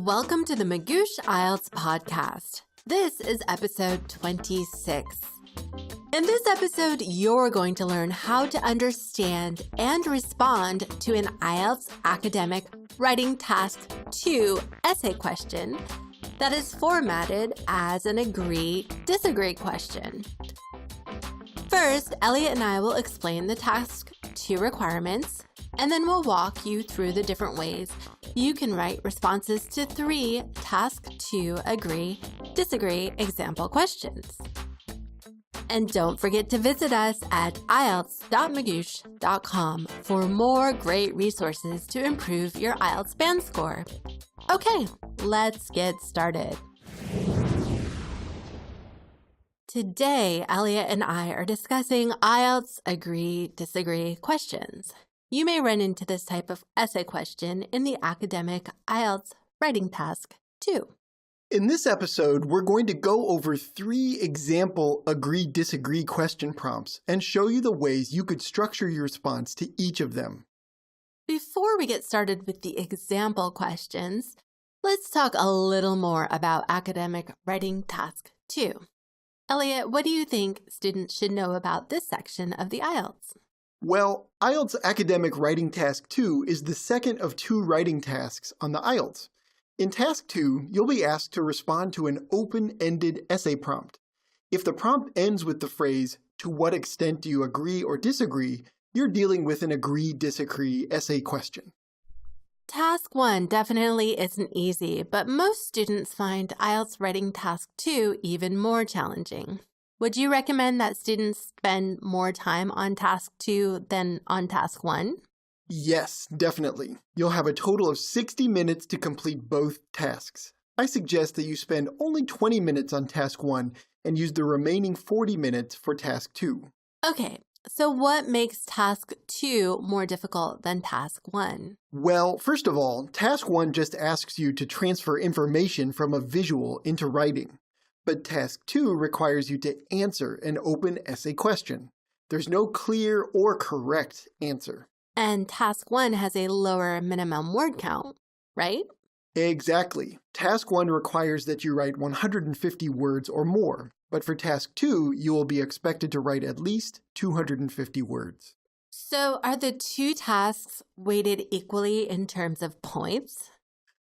Welcome to the Magoosh IELTS podcast. This is episode 26. In this episode, you're going to learn how to understand and respond to an IELTS Academic Writing Task 2 essay question that is formatted as an agree-disagree question. First, Eliot and I will explain the Task 2 requirements, and then we'll walk you through the different ways you can write responses to 3 Task 2 agree-disagree example questions. And don't forget to visit us at IELTS.magoosh.com for more great resources to improve your IELTS band score. Okay, let's get started. Today, Eliot and I are discussing IELTS agree-disagree questions. You may run into this type of essay question in the academic IELTS Writing Task too. In this episode, we're going to go over 3 example agree-disagree question prompts and show you the ways you could structure your response to each of them. Before we get started with the example questions, let's talk a little more about academic writing task 2. Eliot, what do you think students should know about this section of the IELTS? Well, IELTS Academic Writing Task 2 is the second of 2 writing tasks on the IELTS. In Task 2, you'll be asked to respond to an open-ended essay prompt. If the prompt ends with the phrase, "To what extent do you agree or disagree?" you're dealing with an agree-disagree essay question. Task 1 definitely isn't easy, but most students find IELTS Writing Task 2 even more challenging. Would you recommend that students spend more time on Task 2 than on Task 1? Yes, definitely. You'll have a total of 60 minutes to complete both tasks. I suggest that you spend only 20 minutes on Task 1 and use the remaining 40 minutes for Task 2. Okay, so what makes Task 2 more difficult than Task 1? Well, first of all, Task 1 just asks you to transfer information from a visual into writing. But Task 2 requires you to answer an open essay question. There's no clear or correct answer. And Task 1 has a lower minimum word count, right? Exactly. Task 1 requires that you write 150 words or more, but for Task 2, you will be expected to write at least 250 words. So are the 2 tasks weighted equally in terms of points?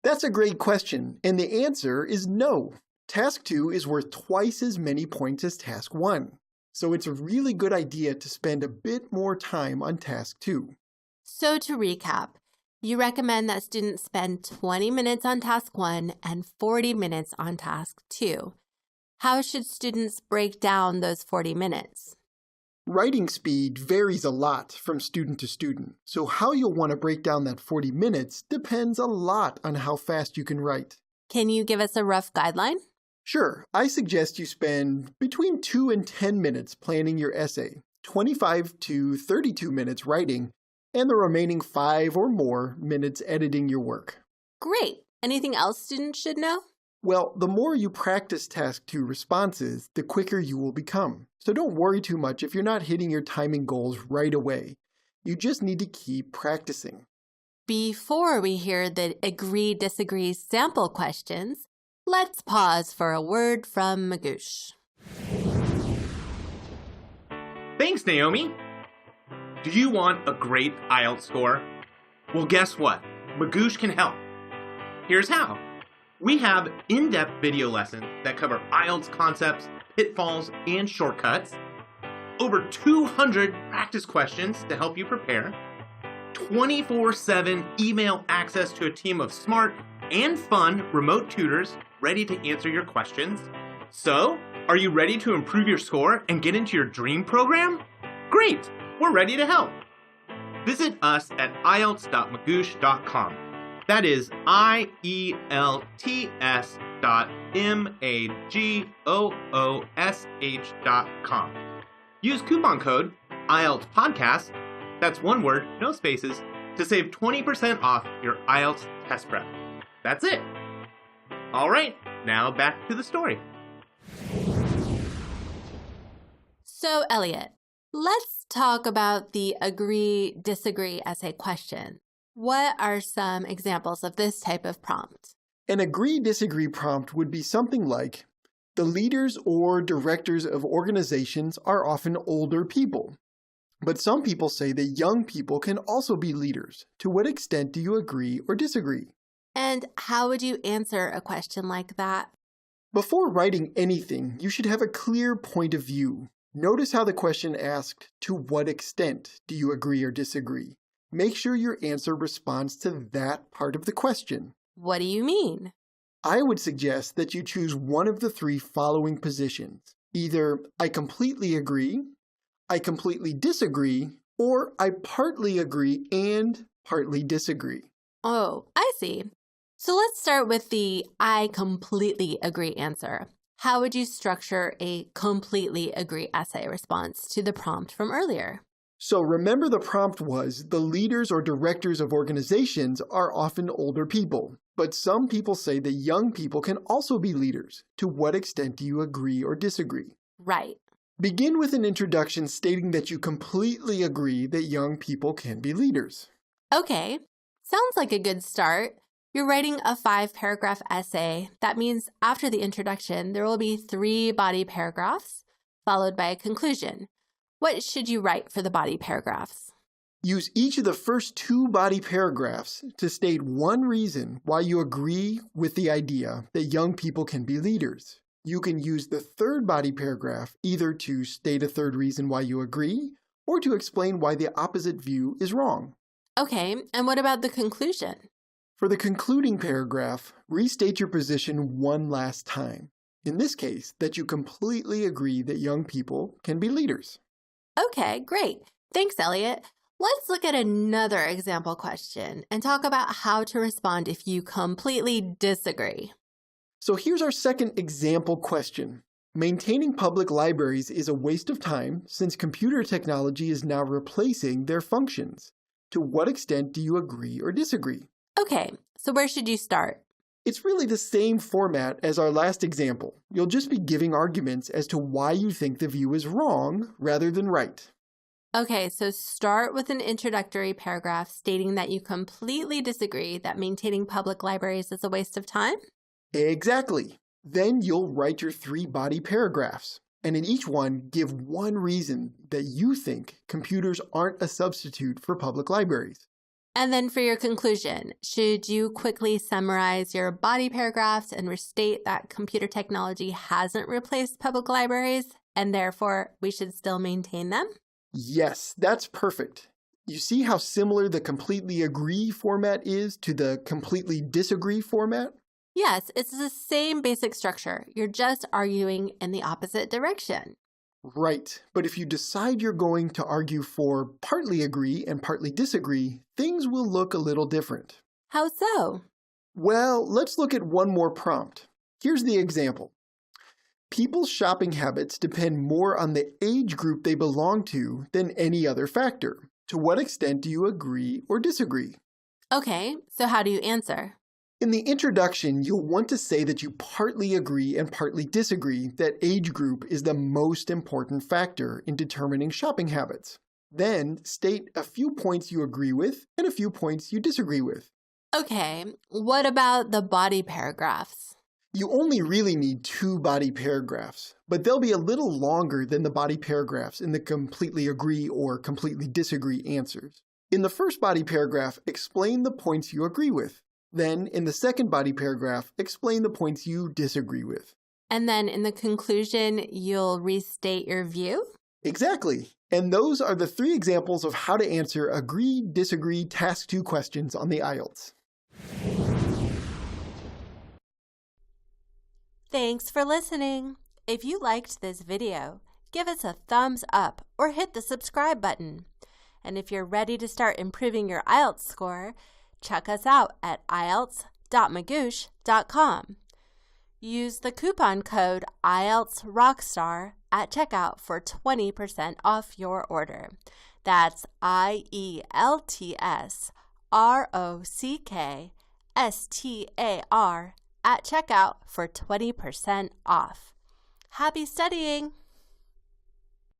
That's a great question, and the answer is no. Task 2 is worth twice as many points as Task 1, so it's a really good idea to spend a bit more time on Task 2. So to recap, you recommend that students spend 20 minutes on Task 1 and 40 minutes on Task 2. How should students break down those 40 minutes? Writing speed varies a lot from student to student, so how you'll want to break down that 40 minutes depends a lot on how fast you can write. Can you give us a rough guideline? Sure, I suggest you spend between 2 and 10 minutes planning your essay, 25 to 32 minutes writing, and the remaining 5 or more minutes editing your work. Great! Anything else students should know? Well, the more you practice Task 2 responses, the quicker you will become. So don't worry too much if you're not hitting your timing goals right away. You just need to keep practicing. Before we hear the agree-disagree sample questions, let's pause for a word from Magoosh. Thanks, Naomi. Do you want a great IELTS score? Well, guess what? Magoosh can help. Here's how. We have in-depth video lessons that cover IELTS concepts, pitfalls, and shortcuts, over 200 practice questions to help you prepare, 24/7 email access to a team of smart and fun remote tutors ready to answer your questions. So, are you ready to improve your score and get into your dream program? Great! We're ready to help. Visit us at IELTS.magoosh.com. That is IELTS.magoosh.com. Use coupon code IELTS Podcast, that's one word, no spaces, to save 20% off your IELTS test prep. That's it. All right, now back to the story. So, Eliot, let's talk about the agree-disagree essay question. What are some examples of this type of prompt? An agree-disagree prompt would be something like, the leaders or directors of organizations are often older people. But some people say that young people can also be leaders. To what extent do you agree or disagree? And how would you answer a question like that? Before writing anything, you should have a clear point of view. Notice how the question asked, to what extent do you agree or disagree? Make sure your answer responds to that part of the question. What do you mean? I would suggest that you choose one of the three following positions. Either I completely agree, I completely disagree, or I partly agree and partly disagree. Oh, I see. So let's start with the I completely agree answer. How would you structure a completely agree essay response to the prompt from earlier? So remember the prompt was, the leaders or directors of organizations are often older people, but some people say that young people can also be leaders. To what extent do you agree or disagree? Right. Begin with an introduction stating that you completely agree that young people can be leaders. Okay, sounds like a good start. You're writing a 5-paragraph essay. That means after the introduction, there will be 3 body paragraphs, followed by a conclusion. What should you write for the body paragraphs? Use each of the first 2 body paragraphs to state one reason why you agree with the idea that young people can be leaders. You can use the 3rd body paragraph either to state a 3rd reason why you agree or to explain why the opposite view is wrong. Okay, and what about the conclusion? For the concluding paragraph, restate your position one last time. In this case, that you completely agree that young people can be leaders. Okay, great. Thanks, Eliot. Let's look at another example question and talk about how to respond if you completely disagree. So here's our second example question. Maintaining public libraries is a waste of time since computer technology is now replacing their functions. To what extent do you agree or disagree? Okay, so where should you start? It's really the same format as our last example. You'll just be giving arguments as to why you think the view is wrong rather than right. Okay, so start with an introductory paragraph stating that you completely disagree that maintaining public libraries is a waste of time? Exactly. Then you'll write your 3 body paragraphs, and in each one, give one reason that you think computers aren't a substitute for public libraries. And then for your conclusion, should you quickly summarize your body paragraphs and restate that computer technology hasn't replaced public libraries, and therefore we should still maintain them? Yes, that's perfect. You see how similar the completely agree format is to the completely disagree format? Yes, it's the same basic structure. You're just arguing in the opposite direction. Right, but if you decide you're going to argue for partly agree and partly disagree, things will look a little different. How so? Well, let's look at one more prompt. Here's the example. People's shopping habits depend more on the age group they belong to than any other factor. To what extent do you agree or disagree? Okay, so how do you answer? In the introduction, you'll want to say that you partly agree and partly disagree that age group is the most important factor in determining shopping habits. Then state a few points you agree with and a few points you disagree with. Okay, what about the body paragraphs? You only really need 2 body paragraphs, but they'll be a little longer than the body paragraphs in the completely agree or completely disagree answers. In the first body paragraph, explain the points you agree with. Then, in the second body paragraph, explain the points you disagree with. And then in the conclusion, you'll restate your view? Exactly. And those are the 3 examples of how to answer agree, disagree, task 2 questions on the IELTS. Thanks for listening. If you liked this video, give us a thumbs up or hit the subscribe button. And if you're ready to start improving your IELTS score, check us out at IELTS.Magoosh.com. Use the coupon code IELTS Rockstar at checkout for 20% off your order. That's IELTS ROCKSTAR at checkout for 20% off. Happy studying!